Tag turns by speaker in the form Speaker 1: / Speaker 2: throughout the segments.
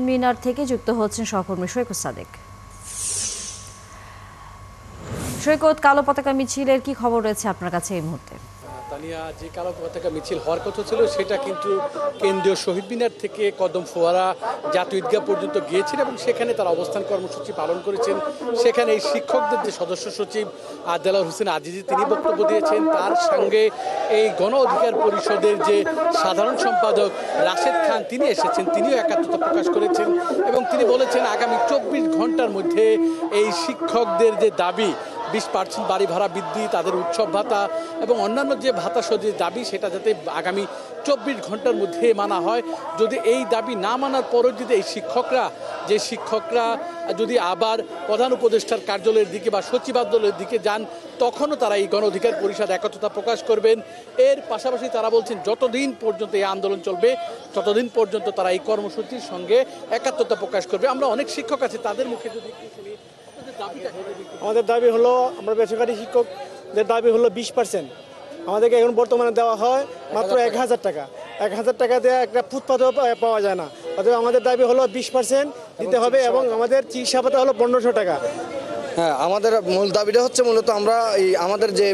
Speaker 1: মিনার থেকে যুক্ত হচ্ছেন সহকর্মী সৈকত সাদেক। সৈকত, কালো পতাকা মিছিলের কি খবর রয়েছে আপনার কাছে এই মুহূর্তে?
Speaker 2: তানিয়া, যে কালো পতাকা মিছিল হওয়ার কথা ছিল সেটা কিন্তু কেন্দ্রীয় শহীদ মিনার থেকে কদম ফোয়ারা জাতীয় ঈদগাহ পর্যন্ত গিয়েছেন এবং সেখানে তারা অবস্থান কর্মসূচি পালন করেছেন। সেখানে এই শিক্ষকদের যে সদস্য সচিব দেলাওয়ার হোসেন আজিজি তিনি বক্তব্য দিয়েছেন, তার সঙ্গে এই গণ অধিকার পরিষদের যে সাধারণ সম্পাদক রাশেদ খান তিনি এসেছেন, তিনিও একাত্মতা প্রকাশ করেছেন এবং তিনি বলেছেন আগামী 24 ঘন্টার মধ্যে এই শিক্ষকদের যে দাবি 20% বাড়ি ভাড়া বৃদ্ধি, তাদের উৎসব ভাতা এবং অন্যান্য যে ভাতা সহযোগী দাবি সেটা যাতে আগামী 24 ঘন্টার মধ্যে মানা হয়। যদি এই দাবি না মানার পরও যদি এই শিক্ষকরা যদি আবার প্রধান উপদেষ্টার কার্যালয়ের দিকে বা সচিবালয়ের দিকে যান, তখনও তারা এই গণ অধিকার পরিষদ একত্রতা প্রকাশ করবেন। এর পাশাপাশি তারা বলছেন যতদিন পর্যন্ত এই আন্দোলন চলবে ততদিন পর্যন্ত তারা এই কর্মসূচির সঙ্গে একাত্মতা প্রকাশ করবে। আমরা অনেক শিক্ষক আছে, তাদের মুখে যদি একটু শুনি।
Speaker 3: আমাদের দাবি হলো, আমরা বেসরকারি শিক্ষকদের দাবি হলো 20%। আমাদেরকে এখন বর্তমানে দেওয়া হয় মাত্র 1000 টাকা। 1000 টাকা দিয়ে একটা ফুটপাতেও পাওয়া যায় না। অতএব আমাদের দাবি হলো 20% দিতে হবে এবং আমাদের চিকিৎসা ভাতা হলো 1500 টাকা।
Speaker 4: হ্যাঁ, আমাদের মূল দাবিটা হচ্ছে মূলত আমরা আমাদের যে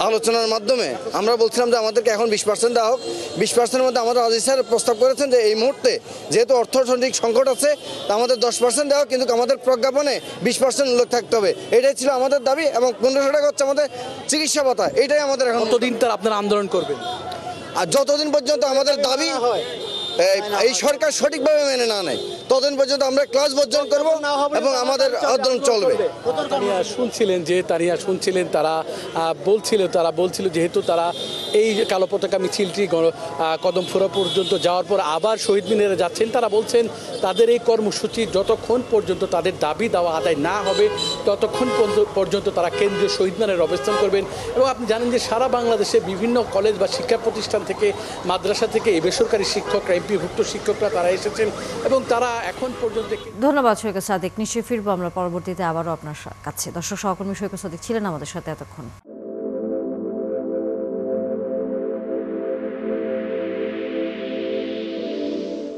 Speaker 4: আলোচনার মাধ্যমে আমরা বলছিলাম যে আমাদেরকে এখন 20% দেওয়া হোক। 20%-এর মধ্যে আমাদের আজিজ স্যার প্রস্তাব করেছেন যে এই মুহূর্তে যেহেতু অর্থনৈতিক সংকট আছে তা আমাদের 10% দেওয়া, কিন্তু আমাদের প্রজ্ঞাপনে 20% উল্লেখ থাকতে হবে। এটাই ছিল আমাদের দাবি এবং 1500 টাকা হচ্ছে আমাদের চিকিৎসা ভাতা। এটাই আমাদের এখন।
Speaker 2: কতদিন তার আপনারা আন্দোলন করবেন?
Speaker 4: আর যতদিন পর্যন্ত আমাদের দাবি এই সরকার সঠিকভাবে মেনে না নেয় ততদিন পর্যন্ত আমরা ক্লাস বর্জন করব এবং আমাদের আন্দোলন চলবে।
Speaker 2: তানিয়া শুনছিলেন তারা বলছিল যেহেতু তারা এই কালো পতাকা মিছিলটি কদম ফোয়ারা পর্যন্ত যাওয়ার পর আবার শহীদ মিনারে যাচ্ছেন, তারা বলছেন তাদের এই কর্মসূচি যতক্ষণ পর্যন্ত তাদের দাবি দেওয়া আদায় না হবে ততক্ষণ পর্যন্ত তারা কেন্দ্রীয় শহীদ মিনারে অবস্থান করবেন। এবং আপনি জানেন যে সারা বাংলাদেশে বিভিন্ন কলেজ বা শিক্ষা প্রতিষ্ঠান থেকে, মাদ্রাসা থেকে এই বেসরকারি শিক্ষকরা, এমপিভুক্ত শিক্ষকরা তারা এসেছেন এবং তারা এখন পর্যন্ত।
Speaker 1: ধন্যবাদ সৈকত সাদেক। নিশ্চয়ই ফিরবো আমরা পরবর্তীতে আবারও আপনার কাছে। দর্শক, সহকর্মী সৈকত সাদেক ছিলেন আমাদের সাথে এতক্ষণ।